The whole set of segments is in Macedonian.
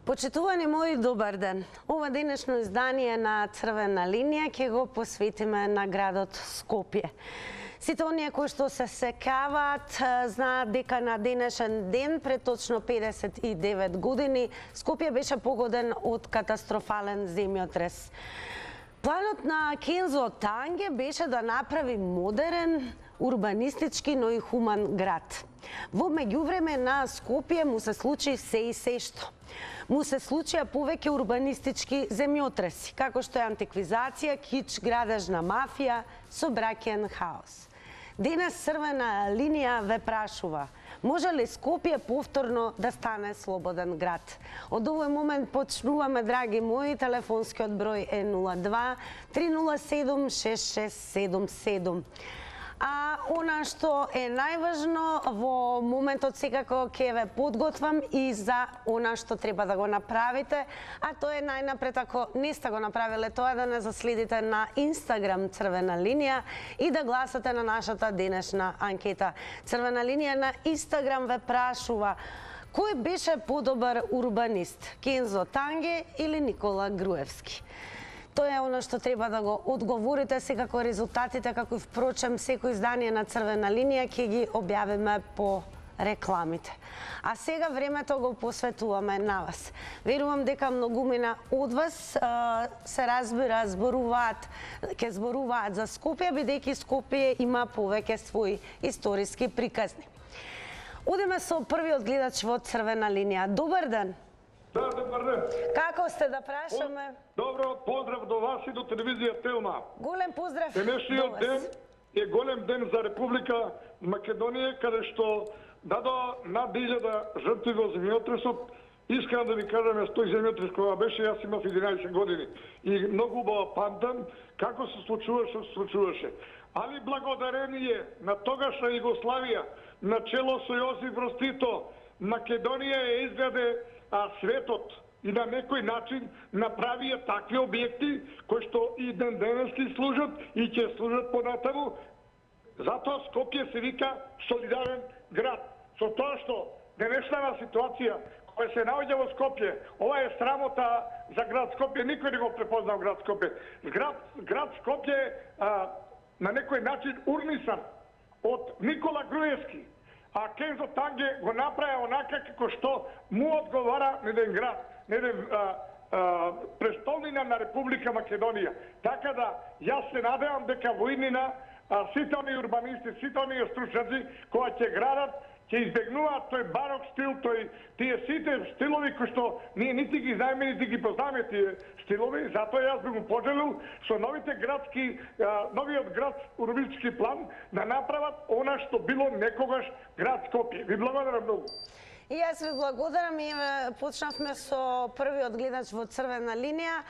Почитувани мои, добар ден. Ова денешно издание на Црвена линија ќе го посветиме на градот Скопје. Сите оние кои што се сеќаваат знаат дека на денешен ден пред точно 59 години Скопје беше погоден од катастрофален земјотрес. Планот на Кензо Танге беше да направи модерен, урбанистички, но и хуман град. Во меѓувреме на Скопје му се случи се и се што. Му се случија повеќе урбанистички земјотреси, како што е антиквизација, кич, градежна мафија, собраќен хаос. Денес Црвена линија ве прашува: може ли Скопје повторно да стане слободен град? Од овој момент почнуваме, драги мои, телефонскиот број е 02 307 6677. А она што е најважно во моментот секако ќе ве подготвам и за она што треба да го направите, а тоа е најнапред, ако не сте го направиле тоа, да не заследите на Инстаграм Црвена линија и да гласате на нашата денешна анкета. Црвена линија на Инстаграм ве прашува: кој беше подобар урбанист, Кензо Танге или Никола Груевски? Тоа е оно што треба да го одговорите. Секако резултатите, како и впрочем секој издание на Црвена линија, ќе ги објавиме по рекламите. А сега времето го посветуваме на вас. Верувам дека многумина од вас се разбира, ќе зборуваат за Скопје, бидејќи Скопје има повеќе своји историски приказни. Одиме со првиот гледач во Црвена линија. Добар ден! Да, добар ден. Како сте, да прашаме? Добро, поздрав до вас и до телевизија Телма. Голем поздрав до Денешниот вас. ден е голем ден за Република Македонија, каде што дадо над 1000 жртви во земјотресот. Искрено да ви кажам, јас тој земјотрес кога беше, јас имав 11 години и многу убаво памтам како се случуваше. Али благодарение на тогашна Југославија, на чело со Јосиф Броз Тито, Македонија е изграде светот и на некој начин направија такви објекти кои што и ден денески служат и ќе служат понатаму. Затоа Скопје се вика солидарен град. Со тоа што денешната ситуација која се наоѓа во Скопје, ова е срамота за град Скопје, никој не го препознал град Скопје. Град Скопје на некој начин урнисан од Никола Груевски, а Кензо Танге го направи онака како што му одговара на еден град, на еден престолнина на Република Македонија. Така да, јас се надевам дека во иднина сите оние урбанисти, сите оние стручњаци кои ќе градат, ќе избегнуваат тој барок стил, тие сите стилови кои што ние нити ги знаеме, нити ги познаме тие стилови. Затоа јас би му пожелил со новите градски, новиот град урбанистички план да направат она што било некогаш град Скопје. Ви благодарам многу. И јас ви благодарам и почнавме со првиот гледач во Црвена линија.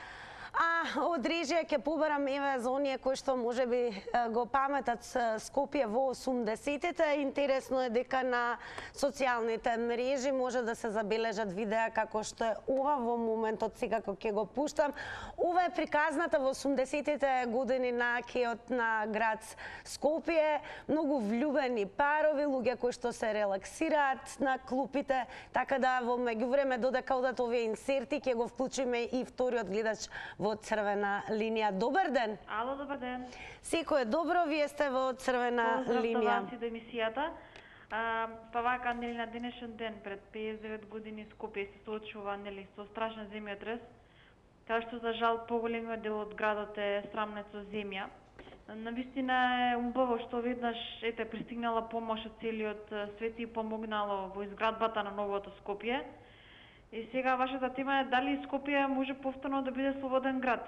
А од режија ќе побарам за оние кои што можеби го паметат Скопје во 80-тите. Интересно е дека на социјалните мрежи може да се забележат видеа како што е ова во моментот, секако ќе го пуштам. Ова е приказната во 80-тите години на кеот на град Скопје. Многу влюбени парови, луѓе кои што се релаксираат на клупите, така да во меѓувреме додека одат овие инсерти ќе го вклучиме и вториот гледач во Црвена линија. Добар ден. Ало, добар ден. Секој е добро, вие сте во Црвена линија. Поздрав до вас и до емисијата. Па вака, нели, на денешен ден, пред 59 години, Скопје се соочува, нели, со страшен земјотрес, кај што за жал поголемиот дел од градот е срамнет со земја. Навистина е убаво што веднаш пристигнала помош од целиот свет и помогнало во изградбата на новото Скопје. И сега вашата тема е дали Скопје може повторно да биде слободен град.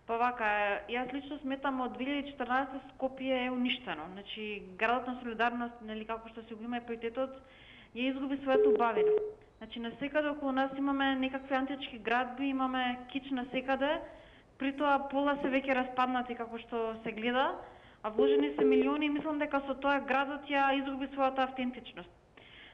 Па вака, јас лично сметам од 2014 Скопје е уништено. Значи, градот на солидарност, нели како што се го има епитетот, ја изгуби својата убавина. Значи, насекаде околу нас имаме некакви антички градби, имаме кич насекаде, при тоа пола се веќе распаднати како што се гледа, а вложени се милиони и мислам дека со тоа градот ја изгуби својата автентичност.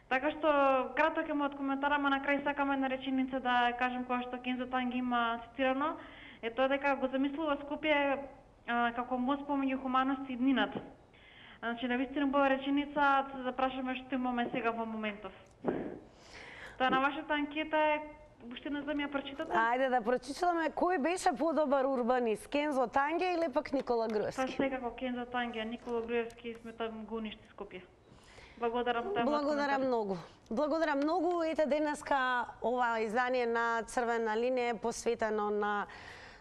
Така што, кратко ќе му од коментарама, на крај сакам една реченица да кажем која што Кензо Танге има цитирано, е тоа дека го замислува Скопје како мост помеѓу хуманост и иднината. Значи, навистина убава реченица, да запрашаме што имаме сега во моментов. Тоа на вашата анкета е уште не знам ја прочитате? Ајде да прочитаме кој беше подобар урбанист, Кензо Танге или пак Никола Па Груевски? секако Кензо Танге, Никола Груевски сметам го уништи Скопје. Благодарам тој Благодарам многу. Благодарам многу. Ете денеска ова издание на Црвена линија е посветено на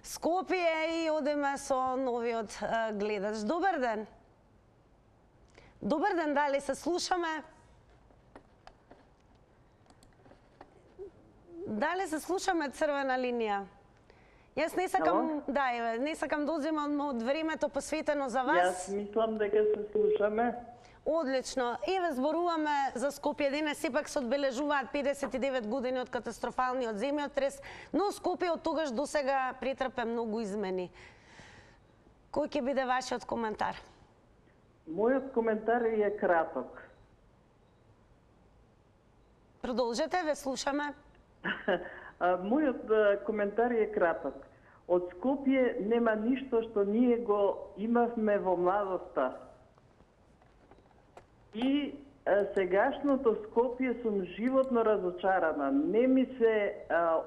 Скопје и одиме со новиот гледач. Добар ден. Добар ден, дали се слушаме? Дали се слушаме Црвена линија? Јас не сакам, да, еве, не сакам да одземам од времето посветено за вас. Јас мислам дека се слушаме. Одлично. Еве зборуваме за Скопје денес, сепак се одбележуваат 59 години од катастрофалниот земјотрес, но Скопје од тогаш до сега претрпе многу измени. Кој ќе биде вашиот коментар? Мојот коментар е краток. Продолжете, ве слушаме. Мојот коментар е краток. Од Скопје нема ништо што ние го имавме во младоста. И сегашното Скопје сум животно разочарана. Не ми се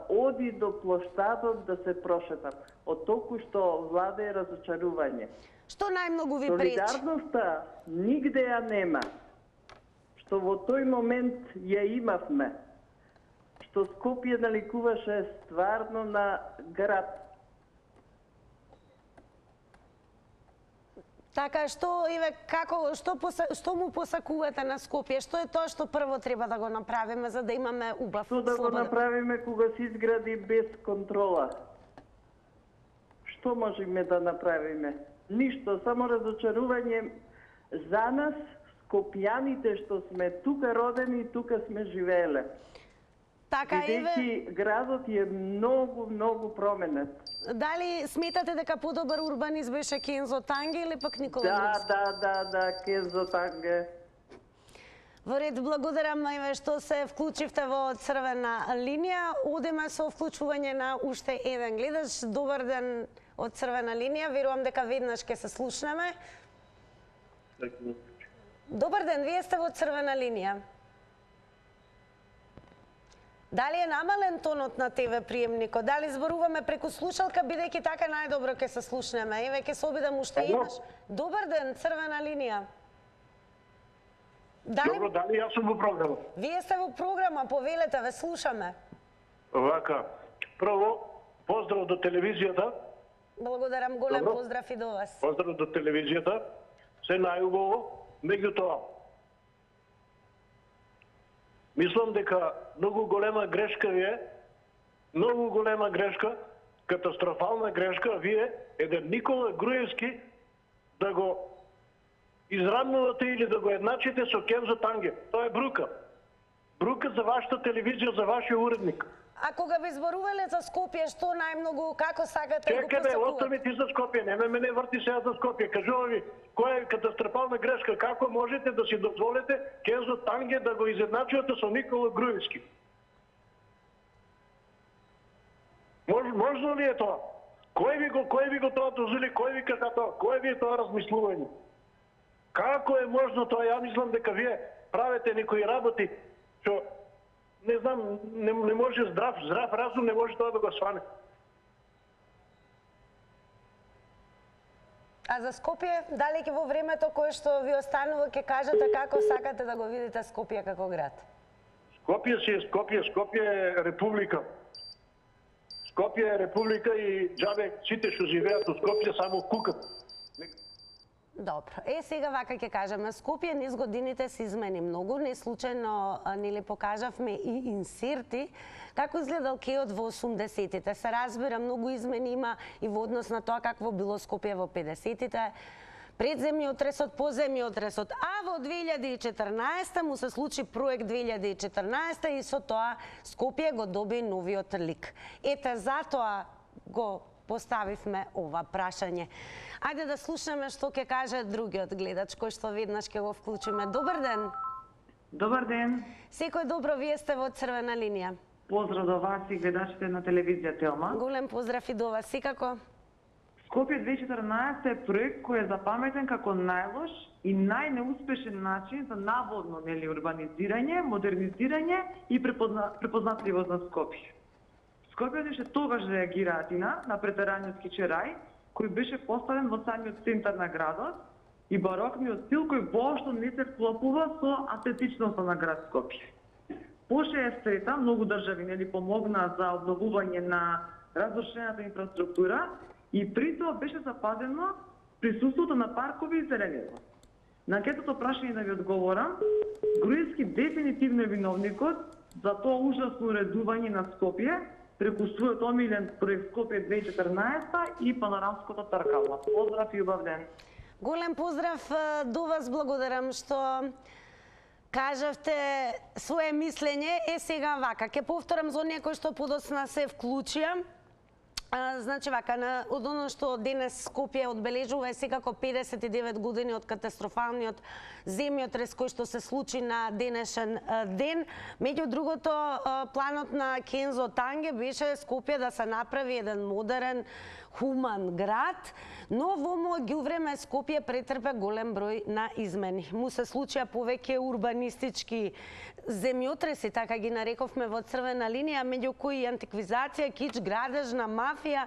оди до плоштадот да се прошетам. Од толку што владее разочарување. Што најмногу ви пречи? Солидарноста нигде ја нема. Што во тој момент ја имавме. Што Скопје наликуваше стварно на град. Така, што, еве, како, што му посакувате на Скопје? Што е тоа што прво треба да го направиме за да имаме убав, Што да го слободен? направиме кога се изгради без контрола? Што можеме да направиме? Ништо, само разочарување за нас, скопјаните што сме тука родени и тука сме живееле. Така, еве, Бидејќи градот е многу променет. дали сметате дека подобар урбанист беше Кензо Танге или пак Никола Груевски? Да, Кензо Танге. Во ред, благодарам еве што се вклучивте во Црвена линија. Одиме со вклучување на уште еден гледач. Добар ден од Црвена линија. Верувам дека веднаш ќе се слушнеме. Добар ден, вие сте во Црвена линија. Дали е намален тонот на ТВ приемникот? Дали зборуваме преку слушалка, бидејќи така најдобро ќе се слушнеме? Еве ќе се обидам уште еднаш. Добар ден, Црвена линија. Добро, дали јас сум во програма? Вие сте во програма, повелете, ве слушаме. Вака, прво, поздрав до телевизијата. Благодарам, голем Добро. поздрав и до вас. Поздрав до телевизијата. Се најубаво, меѓутоа. Мислам дека многу голема грешка ви е, многу голема грешка, катастрофална грешка, вие еден Никола Груевски да го изравнувате или да го едначите со Кензо Танге. Тоа е брука. Брука за вашата телевизија, за вашиот уредник. А кога би зборувале за Скопје, што најмногу, како сакате да го Чекай бе, посакувате? остави ти за Скопје, не ме врти сега за Скопје. Кажува ви, која е катастрофална грешка, како можете да си дозволите Кензо Танге да го изедначувате со Никола Груевски? Можно ли е тоа? Кој ви го тоа дозволи, кој ви кажа тоа? Кој ви е тоа размислување? Како е можно тоа? Ја мислам дека вие правите некои работи што не знам, не може здрав разум не може тоа да го сване. А за Скопје, дали ќе во времето кое што ви останува ќе кажете како сакате да го видите Скопје како град? Скопје е република. Скопје е република и џабе сите што живеат во Скопје само кукат. Добро. Сега вака ќе кажеме, Скопје низ годините се измени многу, не случајно нели покажавме и инсерти како изгледал кеот во 80-тите. Се разбира, многу измени има и во однос на тоа какво било Скопје во 50-тите. Пред земјотресот, по земјотресот, а во 2014 му се случи проект 2014 и со тоа Скопје го доби новиот лик. Ете затоа го поставивме ова прашање. Ајде да слушаме што ќе каже другиот гледач кој што веднаш ќе го вклучиме. Добар ден. Добар ден. Секој добро, вие сте во Црвена линија. Поздрав до вас и гледачите на телевизија Телма. Голем поздрав и до вас. Секако. Скопје 2014 е проект кој е запаметен како најлош и најнеуспешен начин за наводно урбанизирање, модернизирање и препознатливост на Скопје. Скопјани тогаш реагираат на претераниот кичерај, кој беше поставен во самиот центар на градот и барокниот стил кој воопшто не се вклопува со естетичноста на град Скопје. По 60-та многу држави нели помогнаа за обновување на разрушената инфраструктура и при тоа беше запазено присуството на паркови и зеленило. На анкетното прашање да ви одговорам, Груевски дефинитивно е виновникот за тоа ужасно уредување на Скопје преку својот омилен проект Скопје 2014 и панорамското тркало. Поздрав и убав ден. Голем поздрав до вас, благодарам што кажавте свое мислење. Сега вака, ќе повторам за оние кои што подосна се вклучија. Значи вака, од оно што денес Скопје одбележува е секако 59 години од катастрофалниот земјотрес кој што се случи на денешен ден. Меѓу другото, планот на Кензо Танге беше Скопје да се направи еден модерен, хуман град, но во мој време Скопје претрпе голем број на измени. Му се случија повеќе урбанистички земјотреси, така ги нарековме во црвена линија, меѓу кои антиквизација, кич, градежна мафија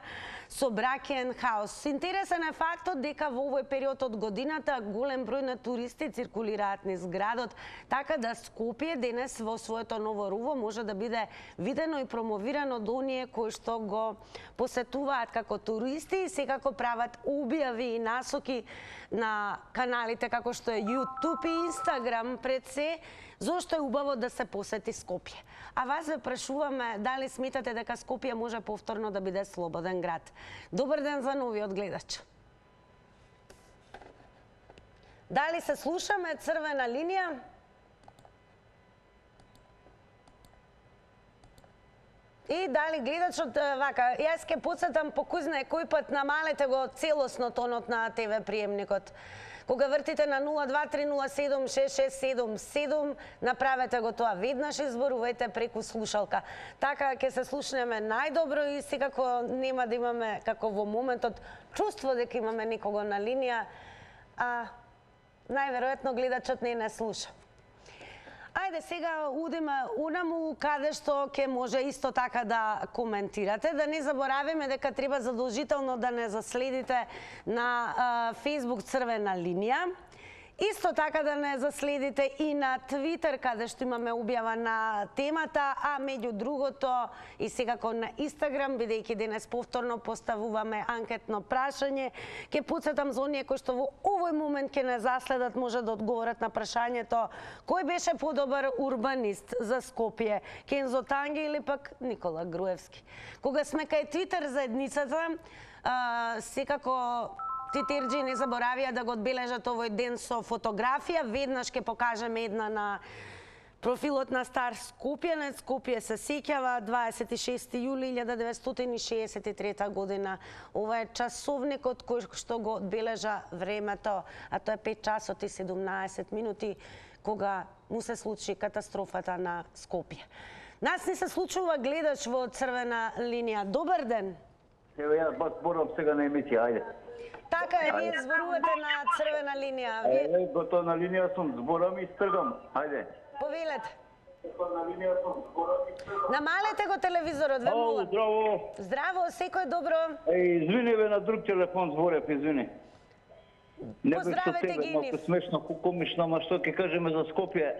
со браќен хаос. Интересен е фактот дека во овој период од годината голем број на туристи циркулираат низ градот, така да Скопје денес во своето ново руво може да биде видено и промовирано од оние кои што го посетуваат како туристи и секако прават објави и насоки на каналите како што е YouTube и Instagram пред се, зошто е убаво да се посети Скопје. А вас ве прашуваме дали сметате дека Скопје може повторно да биде слободен град. Добар ден за новиот гледач. Дали се слушаме црвена линија? И дали гледачот вака, јас ќе подсетам по кој знае кој пат намалете го целосно тонот на ТВ приемникот. Кога вртите на 0230766777, направете го тоа веднаш и зборувајте преку слушалка. Така ќе се слушнеме најдобро и секако нема да имаме, како во моментот, чувство дека имаме некого на линија, а најверојатно гледачот не слуша. Ајде сега одиме онаму каде што ќе може исто така да коментирате. Да не заборавиме дека треба задолжително да не заследите на Facebook црвена линија. Исто така да не заследите и на Twitter, каде што имаме објава на темата, а меѓу другото и секако на Instagram, бидејќи денес повторно поставуваме анкетно прашање. Ќе подсетам за оние кои што во овој момент ќе не заследат, може да одговорат на прашањето кој беше подобар урбанист за Скопје, Кензо Танге или пак Никола Груевски. Кога сме кај Twitter заедницата, секако Титерџи не заборавија да го одбележат овој ден со фотографија. Веднаш ќе покажеме една на профилот на стар Скопјанец. Скопје се сеќава 26 јули 1963 година. Ова е часовникот кој што го одбележа времето, а тоа е 5 часот и 17 минути кога му се случи катастрофата на Скопје. Нас не се случува гледач во црвена линија. Добар ден. Ево јас баш зборувам сега на емисија, ајде. Така е, вие зборувате на црвена линија. Готово на линија сум, зборам и стргам. Ајде. Повелете. Намалете го телевизорот, ве молам. Здраво. Здраво, секој добро. Извини бе, на друг телефон зборев, извини. Поздравете ги нив. Малку смешно, комишно, ама што ќе кажеме за Скопје.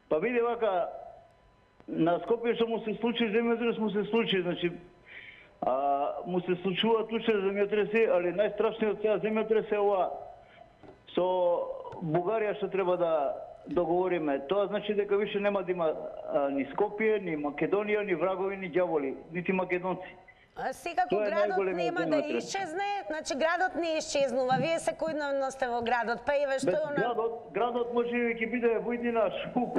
Па види вака, на Скопје што му се случи земјотрес, му се случи, значи му се случуваат уште земјотреси, али најстрашниот сега земјотрес е ова со Бугарија што треба да договориме. Тоа значи дека више нема да има ни Скопје, ни Македонија, ни врагови, ни ѓаволи, нити македонци. Секако градот нема да исчезне, значи градот не исчезнува. Вие секојдневно сте во градот, па еве што е она... Градот може да ќе биде во едина Шпуп.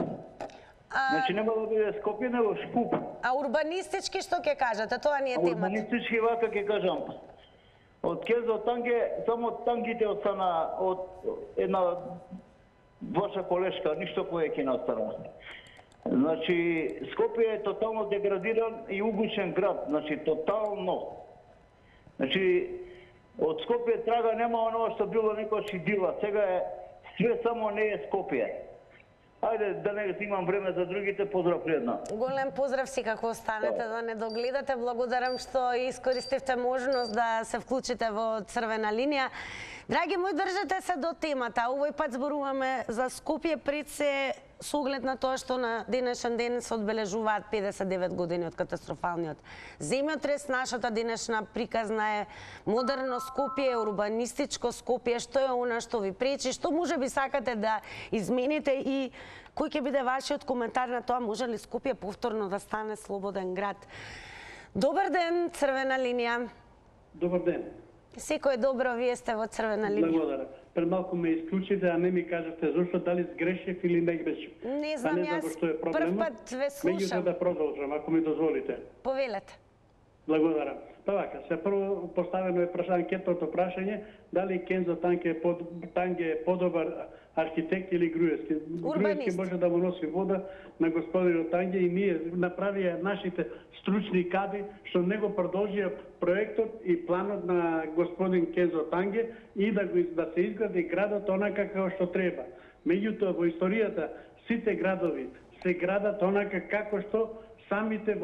Значи нема да биде Скопје, него Шпуп. А урбанистички што ќе кажете? Тоа не е темата. Урбанистички вака ќе кажам. Од Кензо Танге, само тангите остана од една ваша колешка, ништо повеќе не остана. Значи, Скопје е тотално деградиран и угушен град, значи тотално. Значи, од Скопје трага нема оно што било некојаш идила, сега е све само не е Скопје. Ајде, да не имам време за другите, поздрав предна. Голем поздрав си како останете да не догледате. Благодарам што искористивте можност да се вклучите во црвена линија. Драги мои, држете се до темата. Овој пат зборуваме за Скопје, пред се со оглед на тоа што на денешен ден се одбележуваат 59 години од катастрофалниот земјотрес. Нашата денешна приказна е модерно Скопје, урбанистичко Скопје. Што е она што ви пречи, што можеби сакате да измените и кој ќе биде вашиот коментар на тоа, може ли Скопје повторно да стане слободен град? Добар ден, црвена линија. Добар ден. Секој е добро, вие сте во црвена линија. Благодарам. Пред малку ме исклучите, а не ми кажете зошто, дали сгрешив или не грешив. Не знам, јас прв пат ве слушам. Меѓутоа да продолжам, ако ми дозволите. Повелете. Благодарам. Па вака, се прво поставено е анкетното прашање, дали Кензо Танге е подобар архитект или Груевски. Груевски може да му носи вода на господинот Танге и ние направија нашите стручни кадри што него продолжија проектот и планот на господин Кензо Танге и да се изгради градот онака како што треба. Меѓутоа во историјата сите градови се градат онака како што самите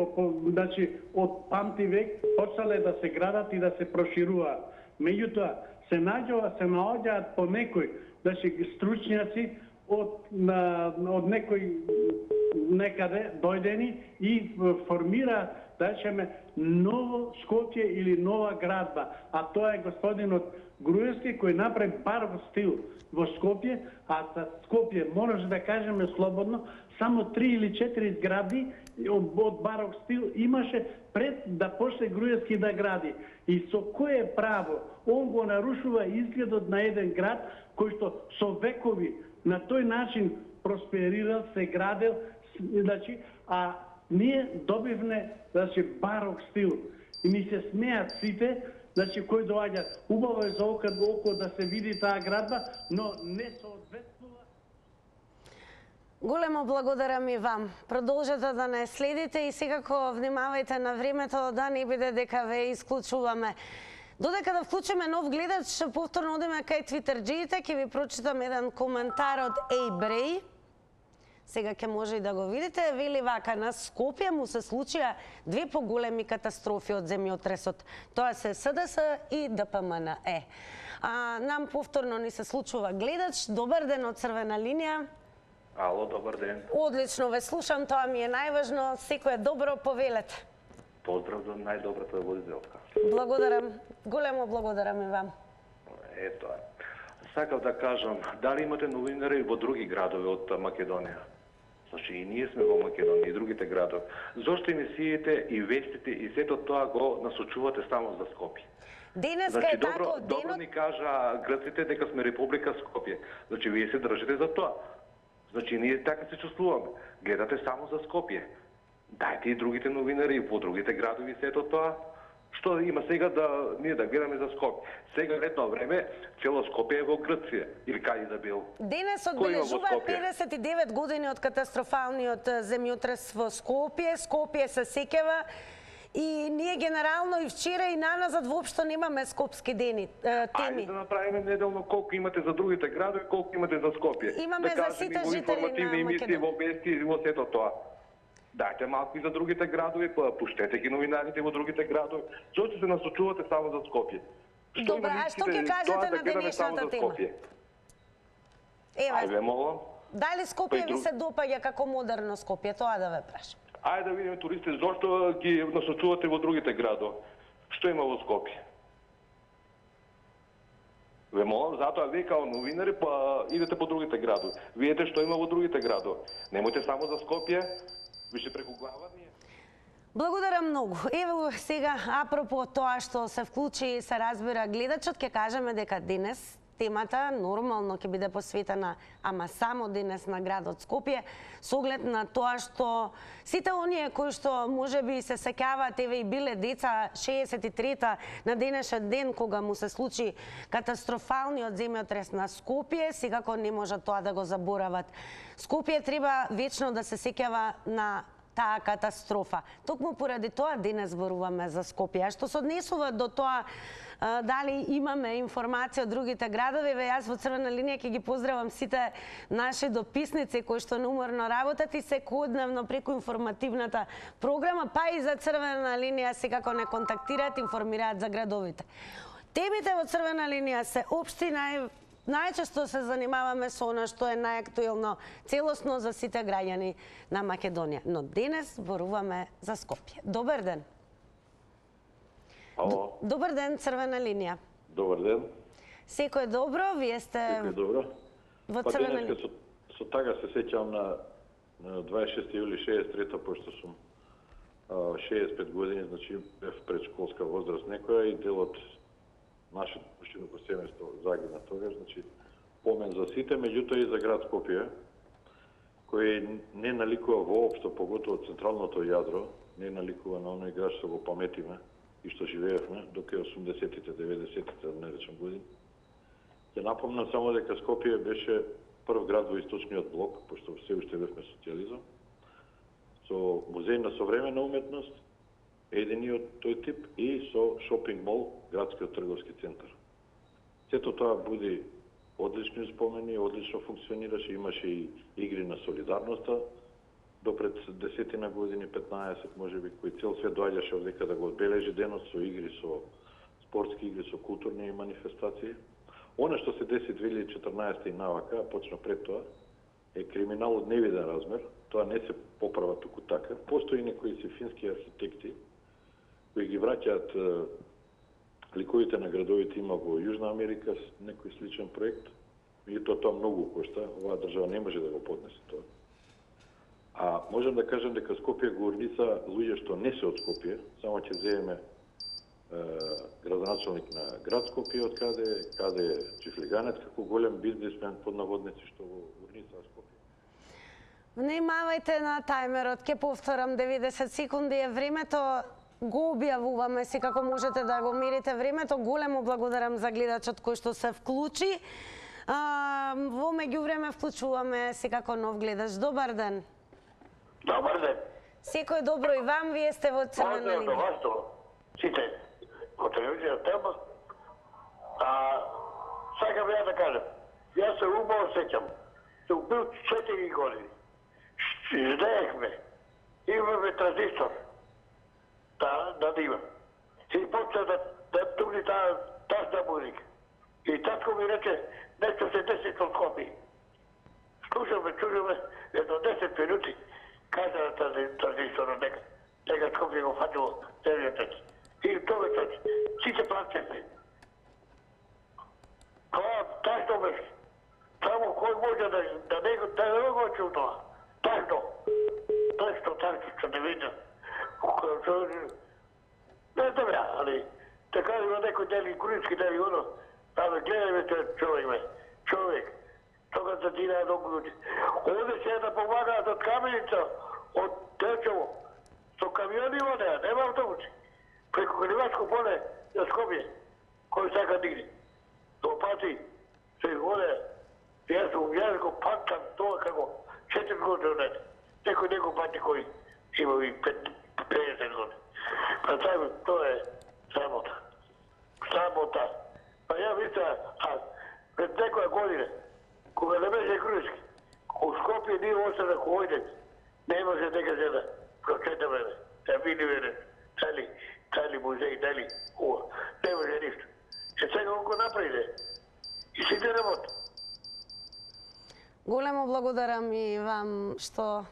значи од памти век почнале да се градат и да се прошируваат. Меѓутоа се наоѓаат по некој, значи стручњаци од некој некаде дојдени и формираат, да речеме, ново Скопје или нова градба. А тоа е господинот Груевски кој направи баров стил во Скопје, а за Скопје може да кажеме слободно само 3 или 4 згради од барок стил имаше пред да почне Груевски да гради. И со кое право он го нарушува изгледот на еден град кој што со векови на тој начин просперирал, се градел, значи, а ние добивме, значи, барок стил. И ми се смеат сите, значи, кои доаѓа. Убаво е за око да се види таа градба, но не соодветствува. Големо благодарам и вам. Продолжете да не следите и секако внимавајте на времето да не биде дека ве исклучуваме. Додека да вклучиме нов гледач, повторно одиме кај твитерџиите, ќе ви прочитам еден коментар од Ейбрей. Сега ќе може и да го видите. Вели вака: на Скопје му се случија две поголеми катастрофи од земјотресот. Тоа се СДС и ДПМНЕ. Нам повторно ни се случува гледач. Добар ден од црвена линија. Ало, добар ден. Одлично ве слушам, тоа ми е најважно. Секој е добро, повелете. Поздрав за најдобрата водителка. Благодарам. Големо благодарам и вам. Ето е. Сакав да кажам, дали имате новинари во други градови од Македонија? Значи и ние сме во Македонија и другите градови. Зошто емисиите и вестите и сето тоа го насочувате само за Скопје? Денеска значи, е тако добро ни кажа грците дека сме Република Скопје. Значи вие се држите за тоа. Значи ние така се чувствуваме. Гледате само за Скопје. Дајте и другите новинари во другите градови сето тоа. Што има сега ние да гледаме за Скопје? Сега едно време цело Скопје е во Грција или кај да бил. Денес одбележува 59 години од катастрофалниот земјотрес во Скопје. Скопје се сеќава и ние генерално и вчера и наназад воопшто немаме скопски теми. Ајде да направиме неделно колку имате за другите градови, колку имате за Скопје. Имаме да за сите жители на емисии во вести и во сето тоа. Дајте малку и за другите градови, пуштете ги новинарите во другите градови. Зошто се насочувате само за Скопје? Добро, а што ќе кажете на денешната тема? Ајде, молам. Дали Скопје ви се допаѓа како модерно Скопје? Тоа да ве прашам. Ајде да видиме туристите зошто ги насочувате во другите градови. Што има во Скопје? Ве молам, затоа вие као новинари па идете по другите градови. Видете што има во другите градови. Немојте само за Скопје. Више преку глава ние. Благодарам многу. Ево сега, апропо тоа што се вклучи и се разбира гледачот, ќе кажеме дека денес темата нормално ќе биде посветена, ама само денес, на градот Скопје, со оглед на тоа што сите оние кои што можеби се сеќаваат, еве и биле деца 63-та на денешен ден кога му се случи катастрофалниот земјотрес на Скопје, секако не можат тоа да го заборават. Скопје треба вечно да се сеќава на таа катастрофа. Токму поради тоа денес зборуваме за Скопје. А што се однесува до тоа дали имаме информација од другите градови, јас во Црвена линија ќе ги поздравам сите наши дописници кои што неуморно работат и секојдневно преку информативната програма, па и за Црвена линија секако не контактираат, информираат за градовите. Темите во Црвена линија се општи, најчесто се занимаваме со она што е најактуелно целосно за сите граѓани на Македонија. Но денес зборуваме за Скопје. Добар ден. Ало. Добар ден, Црвена линија. Добар ден. Секој добро, вие сте Секој добро. во Црвена линија. Денеска со тага се сеќавам на 26 јули 63-та, пошто сум 65 години, значи бев предшколска возраст некоја и дел од нашето пуштино семејство загина тогаш, значи помен за сите, меѓутоа и за град Скопје, кој не наликува воопшто, поготово централното јадро, не наликува на оној град што го паметиме и што живеевме, доке 80-тите, 90-тите, да не речем години. Ќе напомнам само дека Скопје беше прв град во источниот блок, пошто се уште бевме социјализам, со музеј на современа уметност, единиот тој тип, и со шопинг мол, градскиот трговски центар. Сето тоа буди одлични спомени, одлично функционираше, имаше и игри на солидарноста, допред 10 години, 15 можеби, кој цел свет доаѓаше овдека да го одбележи денот со игри, со спортски игри, со културни манифестации. Она што се деси 2014 и навака, почна пред тоа, е криминал од невиден размер. Тоа не се поправа туку така. Постои некои си фински архитекти кои ги враќаат ликовите на градовите, има во Јужна Америка некој сличен проект. И тоа многу кошта. Оваа држава не може да го поднесе тоа. А можам да кажам дека Скопје го урница луѓе што не се од Скопје, само ќе земеме градоначалник на град Скопје, од каде е Чифлиганец, како голем бизнисмен под наводници што го урница Скопје. Внимавајте на тајмерот, ќе повторам 90 секунди е времето, го објавуваме си како можете да го мерите времето. Големо благодарам за гледачот кој што се вклучи. Во меѓувреме вклучуваме секако нов гледач. Добар ден. Добар ден. Секој добро и вам, вие сте во Црвена линија. Поздрав сите во телевизија тема. Сакам ја да кажам, јас се убаво сеќам. Сум бил 4 години. Знаехме, имаме транзистор да има. И почна да тугни тажна музика. И татко ми рече, нешто се деси со Скопје. Слушаме, едно 10 минути, кажа на транзисторот дека Скопје го фатило целиот. И тоа вече, сите плачеме. Тоа тажно беше. Само кој може да не го чул тоа. Тажно. Тажно, што не видам. Не знам ја, али така има некој дели курински дели оно, гледајме човек, тога да дира многу луѓе. Овде се да помагаат од Каменица, од Делчево, со камиони одеа, нема автобуси. Преку Кривачко поле на Скопје, кој сака дигне. До пати се одеа, јас го памтам тоа како 4 години одеа. Некој пати кој има и 50 години. Па тоа е срамота. Срамота. Па ја мисля, пред некоја година, кога не беше Груевски, у Скопје ние остана којдец, не може дека се да прочетаме, да видиме дали музеј, дали ова, не може ништо. Сега го направиме и сите работи. Големо благодарам и вам што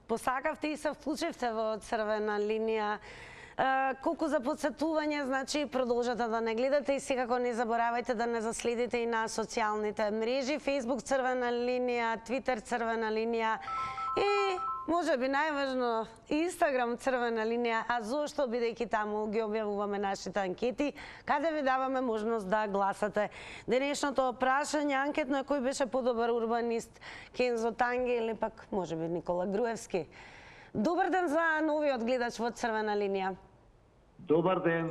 посакавте и се вклучивте во Црвена линија. Колку за подсетување, значи продолжете да не гледате и секако не заборавајте да не заследите и на социјалните мрежи, Facebook Црвена линија, Twitter Црвена линија и можеби најважно Instagram Црвена линија, а зошто бидејќи таму ги објавуваме нашите анкети, каде ви даваме можност да гласате. Денешното прашање анкетно е кој беше подобар урбанист, Кензо Танге или пак можеби Никола Груевски. Добар ден за новиот гледач во Црвена линија. Добар ден.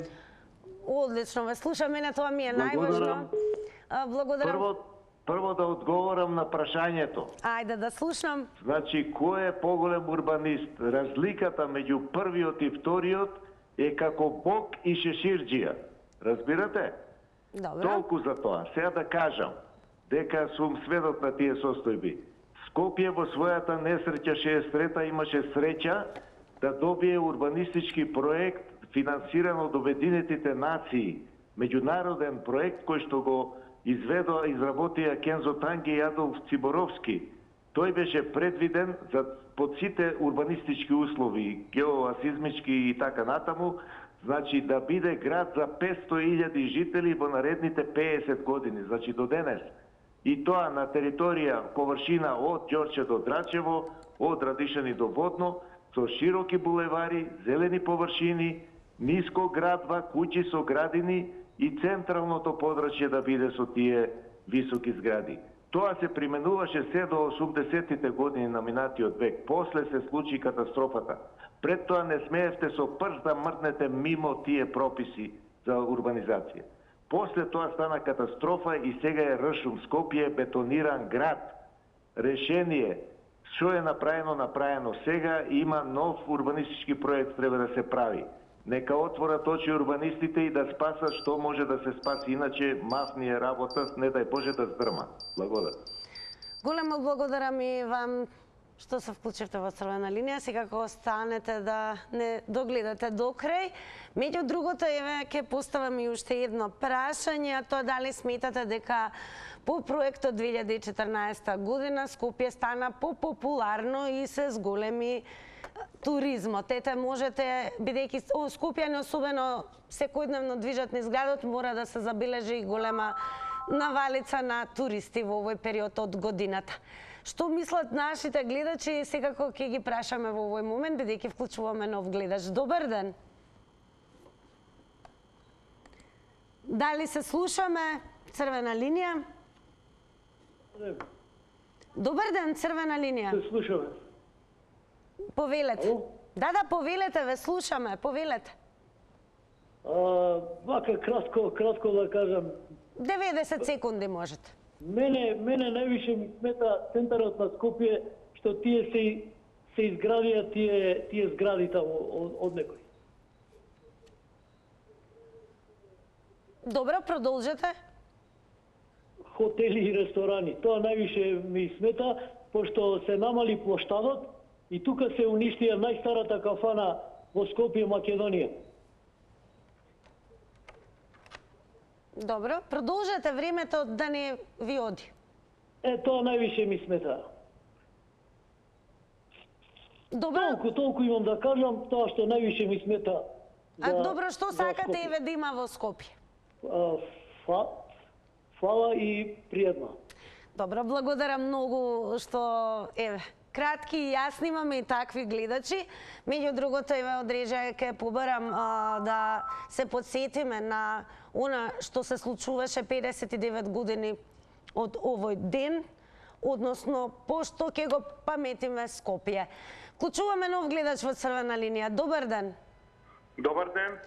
Одлично ве слушам, мене тоа ми е најважно. Благодарам. Прво да одговорам на прашањето. Ајде да слушам. Значи, кој е поголем урбанист? Разликата меѓу првиот и вториот е како Бог и Шеширџија. Разбирате? Добро. Толку за тоа. Сега да кажам, дека сум сведок на тие состојби. Скопје во својата несреќа 63-та имаше среќа да добие урбанистички проект финансиран од Обединетите нации, меѓународен проект кој што го изработија Кензо Танге и Адолф Циборовски. Тој беше предвиден за под сите урбанистички услови, геосизмички и така натаму, значи да биде град за 500.000 жители во наредните 50 години, значи до денес. И тоа на територија површина од Ѓорче до Драчево, од Радишани до Водно, со широки булевари, зелени површини, ниско градва, куќи со градини и централното подрачје да биде со тие високи згради. Тоа се применуваше се до 80-тите години на минатиот век. После се случи катастрофата. Пред тоа не смеевте со прст да мрднете мимо тие прописи за урбанизација. После тоа стана катастрофа и сега е ршум. Скопје е бетониран град. Решение, што е направено сега, има нов урбанистички проект треба да се прави. Нека отворат очи урбанистите и да спасат што може да се спаси, иначе мафни е работа, не дај Боже да здрма. Благодарам. Големо благодарам и вам што се вклучивте во Црвена линија. Секако останете да не догледате до крај. Меѓу другото, еве ќе поставам и уште едно прашање, а тоа дали сметате дека по проектот 2014 година Скопје стана попопуларно и се зголеми туризмот. Ете, можете, бидејќи Скопјани особено секојдневно движат низ градот, мора да се забележи и голема навалица на туристи во овој период од годината. Што мислат нашите гледачи, секако ќе ги прашаме во овој момент, бидејќи вклучуваме нов гледач. Добар ден! Дали се слушаме? Црвена линија? Добар ден, Црвена линија. Се слушаме. Повелете. Да, повелете, ве слушаме, повелете. Вака кратко да кажам. 90 секунди можете. Мене највише ми смета центарот на Скопје, што тие се изградија тие згради таму од некој. Добро, продолжете. Хотели и ресторани. Тоа највише ми смета, пошто се намали плоштадот и тука се уништија најстарата кафана во Скопје, Македонија. Добро, продолжете, времето да не ви оди. Тоа највише ми смета. Добро. Толку имам да кажам, тоа што највише ми смета. Добро, што сакате еве да има во Скопје? Фала и пријатно. Добро, благодарам многу што еве кратки и јасни имаме и такви гледачи. Меѓу другото, еве од Режа ќе побарам да се подсетиме на она што се случуваше 59 години од овој ден, односно пошто ќе го паметиме Скопје. Вклучуваме нов гледач во Црвена линија. Добар ден. Добар ден.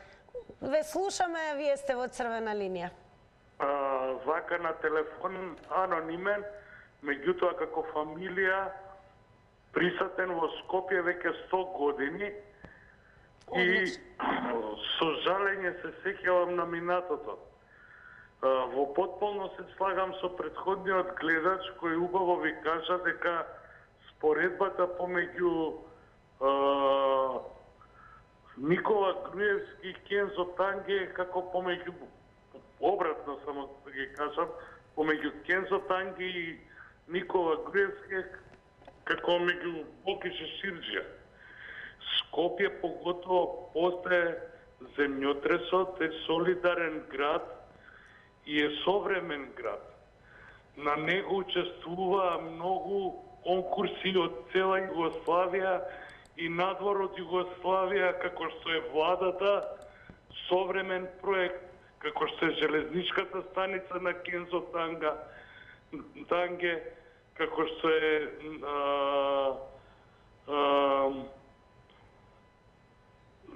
Ве слушаме, вие сте во Црвена линија. Вака на телефон анонимен, меѓутоа како фамилија присутен во Скопје веќе 100 години и со жалење се сеќавам на минатото. Во потполно се слагам со претходниот гледач кој убаво ви кажа дека споредбата помеѓу Никола Груевски и Кензо Танге како помеѓу, обратно само да ги кажам, помеѓу Кензо Танге и Никола Груевски како меѓу Бог и Шеширџија. Скопје поготово постае земјотресот, е солидарен град и е современ град. На него учествуваа многу конкурси од цела Југославија и надвор од Југославија, како што е владата, современ проект, како што е железничката станица на Кензо Танге, како што е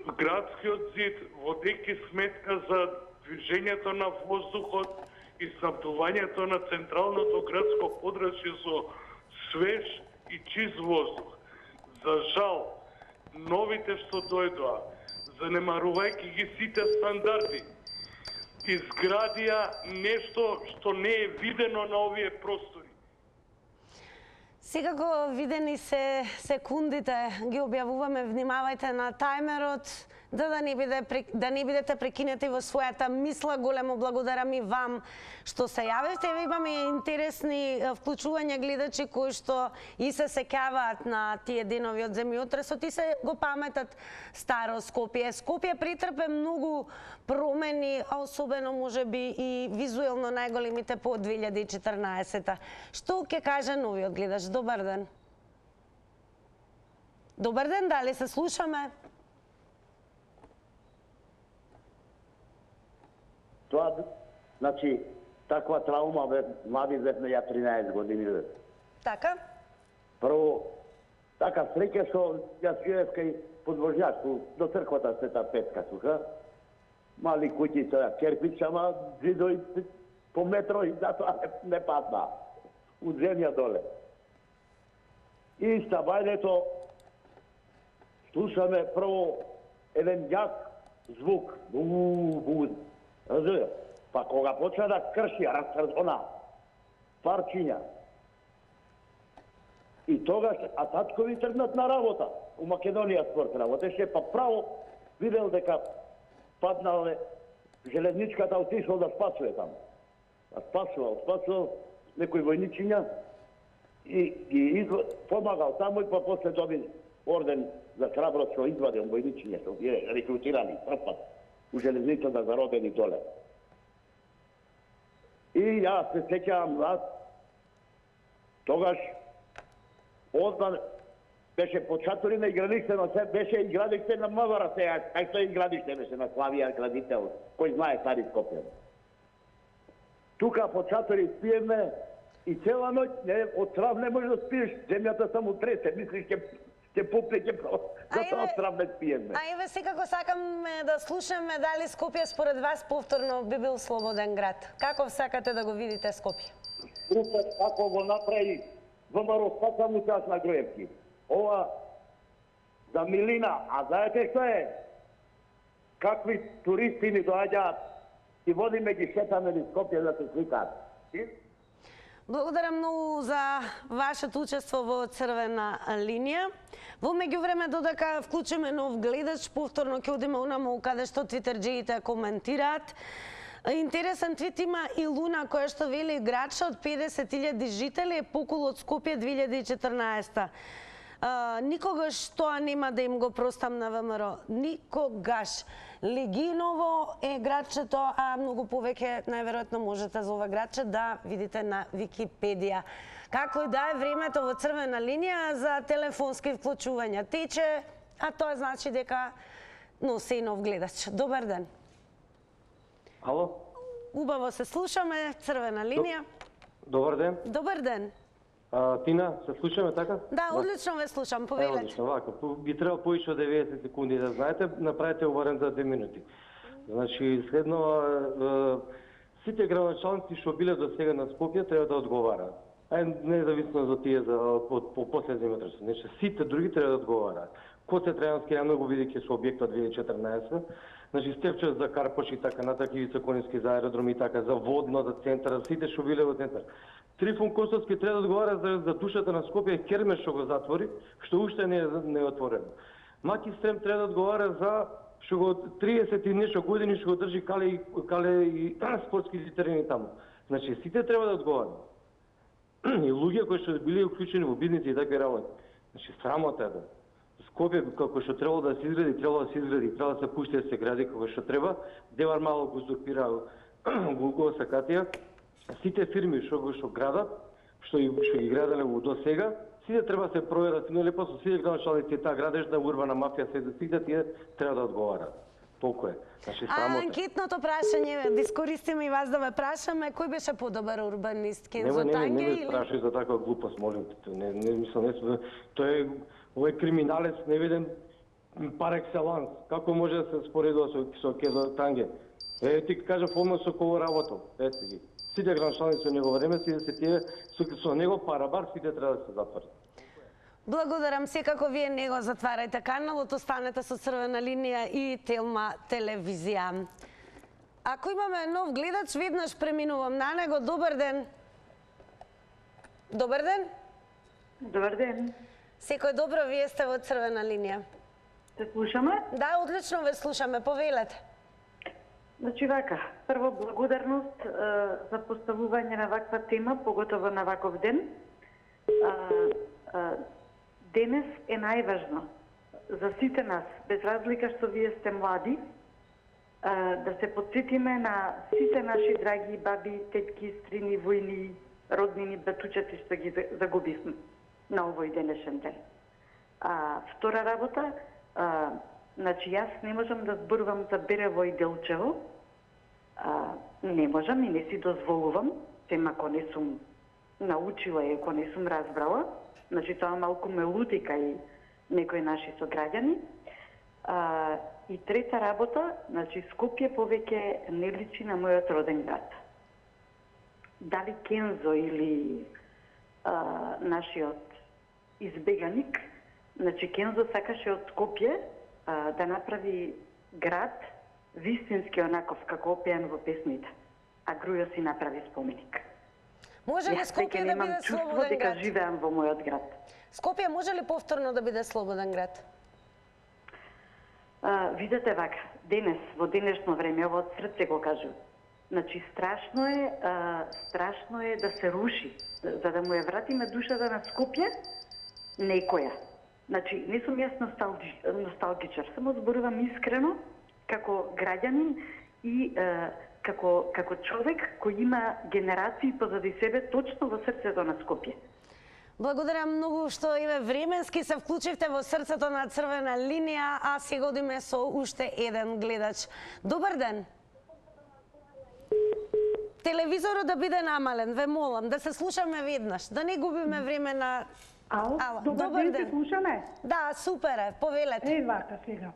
градскиот зид, водејќи сметка за движењето на воздухот и снабдувањето на централното градско подрачје со свеж и чист воздух. За жал, новите што дојдоа, занемарувајќи ги сите стандарди, изградија нешто што не е видено на овие простори. Секако видени се секундите, ги објавуваме, внимавајте на тајмерот, да не бидете прекинети во својата мисла. Големо благодарам и вам што се јавивте. Имаме интересни вклучувања гледачи кои што и се сеќаваат на тие денови од земјотресот и се го паметат старо Скопје. Скопје претрпе многу промени, а особено можеби и визуелно најголемите по 2014-та. Што ќе каже новиот гледач? Добар ден. Добар ден, дали се слушаме? Тоа, значи, таква траума млади бевме ја 13 години. Така? Прво, така среќа што јас живеев кај подвожњачку до црквата Света Петка тука. Мали куќи со керпич, ама зидови по метро и затоа не падна. У земја доле. И стабајлето слушаме прво еден јак звук. Разбира, па кога почна да крши, она парчиња. И тогаш, а таткови тргнат на работа. У Македонија спорт работеше, па право видел дека паднале железничката, отишол да спасува там. Спасувал некои војничиња и ги помагал таму и па после доби орден за храброст што извадил војничиња, што ги рекрутирани прв у железницата заробени доле. И јас се сеќавам, тогаш одман беше по чатури на игралиште, но се беше игралиште на МВР сега, кај што игралиште беше на Славија градител, кој знае стари Скопје. Тука по чатури спиеме и цела ноќ, од трав не може да спиеш, земјата само тресе, мислиш ќе пупне, затоа од трав не спиеме. А еве секако сакаме да слушаме дали Скопје според вас повторно би бил слободен град. Како сакате да го видите Скопје? Супер, како го направи ВМРО, само час на Груевски. Ова за милина, а знаете што е? Какви туристи ни доаѓаат и водиме ги шетаме низ Скопје да се сликаат. Благодарам многу за вашето учество во Црвена линија. Во меѓувреме, додека вклучиме нов гледач, повторно ќе одиме онаму каде што твитерџиите коментираат. Интересен твит има и Луна, која што вели градче од 50.000 жители е покол од Скопје 2014. Никогаш тоа нема да им го простам на ВМРО. Никогаш. Легиново е градчето, а многу повеќе најверојатно можете за ова градче да видите на Википедија. Како и да е, времето во Црвена линија за телефонски вклучувања тече, а тоа значи дека носи нов гледач. Добар ден. Ало? Убаво се слушаме, Црвена линија. Добар ден. Добар ден. Тина, се слушаме така? Да, одлично ве слушам, повелете. Одлично, вака. Би требало повеќе од 90 секунди да знаете, направете обарен за 2 минути. Значи, следно, сите градоначалници што биле до сега на Скопје треба да одговараат. Независно за тие по после земјотресот. Значи, сите други треба да одговараат. Коце Трајански најмногу бидејќи со објектот 2014. Значи, Стефчев за Карпош и така натака, Ивица Коневски за аеродром и така, за водно, за центар, сите што биле во центар. Трифон Костовски треба да одговара за душата на Скопје, Кермеш што го затвори, што уште не е отворено. Маки Стрем треба да одговара за што го 30 и нешто години што го држи кале и спортски терени таму. Значи, сите треба да одговарат. И луѓе кои што биле уклучени во бизнис и такви работи. Значи, срамота е да. Скопје, како што требало да се изгради, требало да се изгради, требало да се пушти да се гради како што треба. Девар мало го узурпира го Сакатија. Сите фирми што градат, што ги градале до сега, сите треба да се проверат, но лепо со сите градоначалници таа градежна урбана мафија, сите тие треба да одговарат. Толку е. Значи, срамота. Анкетното прашање, да искористиме и вас да ве прашаме, кој беше подобар урбанист, Кензо Танге или? Не ме прашај за таква глупост, молим те. Не мислам, тој е криминалец невиден пар екселанс. Како може да се споредува со Кензо Танге? Ти кажав, одма со кого работал. Ете ги. сите граничални со него време, се тие со него парабар, сите треба да се затворат. Благодарам. Секако вие не го затварајте каналот, останете со Црвена линија и Телма телевизија. Ако имаме нов гледач, веднаш преминувам на него. Добар ден. Добар ден. Добар ден. Секој добро, вие сте во Црвена линија. Се слушаме? Да, одлично ве слушаме, повелете. Значи вака, прво благодарност за поставување на ваква тема, поготово на ваков ден. Денес е најважно за сите нас, без разлика што вие сте млади, да се подсетиме на сите наши драги баби, тетки, стрини, војни, роднини, братучаци што ги загубивме на овој денешен ден. Втора работа, значи јас не можам да зборувам за Берево и Делчево, не можам и не си дозволувам, тема ако не сум научила и ако не сум разбрала, значи тоа малку ме лутика и некои наши сограѓани. И трета работа, значи Скопје повеќе не личи на мојот роден град. Дали Кензо или нашиот избеганик, значи Кензо сакаше од Скопје да направи град вистински онаков како опиан во песните, а Грујо си направи споменик. Може ли Скопје да биде слободен дека град? живеам во мојот град. Скопје може ли повторно да биде слободен град? Видете вака, денес, во денешно време, ово од срце го кажу. Значи, страшно е да се руши, за да му ја вратиме душата на Скопје, некоја. Значи, не сум јас носталгичар, само зборувам искрено, како граѓанин и како човек кој има генерации позади себе точно во срцето на Скопје. Благодарам многу што и ве временски се вклучивте во срцето на Црвена линија, а се годиме со уште еден гледач. Добар ден. Телевизорот да биде намален, ве молам, да се слушаме веднаш, да не губиме време на... Ало, добар ден, се слушаме? Да, супер е, повелете. Вака сега.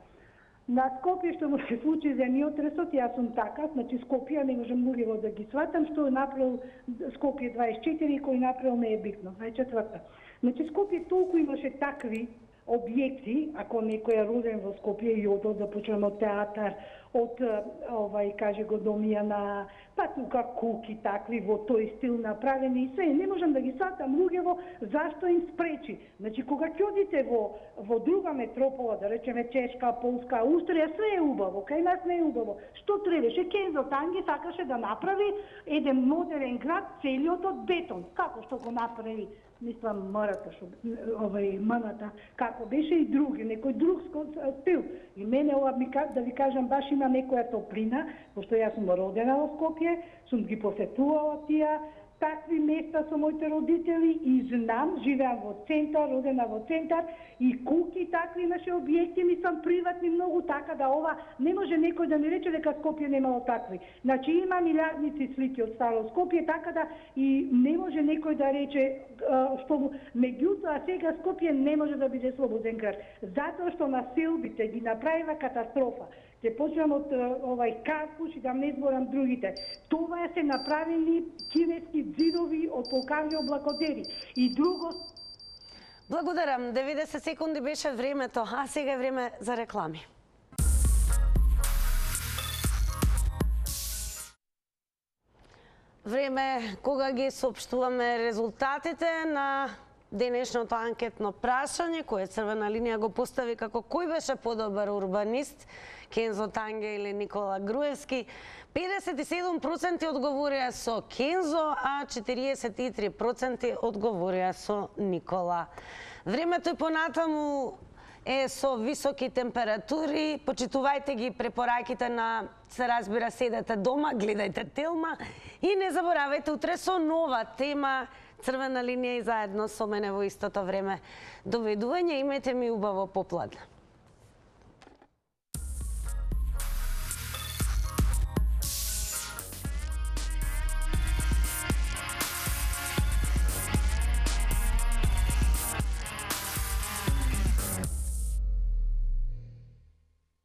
На Скопје што му се случи земјотресот, јас сум така, значи Скопје, не можам луѓето да ги сватам, што е направил Скопје 24, кој направил не е битно, 24. Значи Скопје толку имаше такви објекти, ако некој е роден во Скопје и одел да почнеме од театар, од каже го домија на тука куки такви во тој стил направени и се, не можам да ги сватам луѓево зашто им спречи. Значи кога ќе одите во друга метропола, да речеме Чешка, Полска, Австрија, све е убаво, кај нас не е убаво. Што требаше? Кензо Танги сакаше да направи еден модерен град целиот од бетон. Како што го направи? Мислам Марата, Маната, како беше и други, некој друг стил. И мене ова да ви кажам баш има некоја топлина, пошто јас сум родена во Скопје, сум ги посетувала тие такви места со моите родители и знам, живеам во центар, родена во центар и куки такви имаше објекти, мислам приватни многу, така да ова не може некој да ми рече дека Скопје немало такви. Значи има милиардници слики од старо Скопје, така да и не може некој да рече што меѓутоа сега Скопје не може да биде слободен град, затоа што населбите ги направива катастрофа. Ќе почнам од Карпуш и да не зборам другите. Това се направени кинески ѕидови од полкави облакодери. И друго... Благодарам. 90 секунди беше времето, а сега е време за реклами. Време кога ги соопштуваме резултатите на денешното анкетно прашање, кое Црвена линија го постави како кој беше подобар урбанист, Кензо Танге или Никола Груевски. 57% одговорија со Кензо, а 43% одговорија со Никола. Времето и понатаму е со високи температури. Почитувајте ги препораките на се разбира, седете дома, гледајте Телма и не заборавајте утре со нова тема Црвена линија и заедно со мене во истото време. Доведување, имајте ми убаво попладне.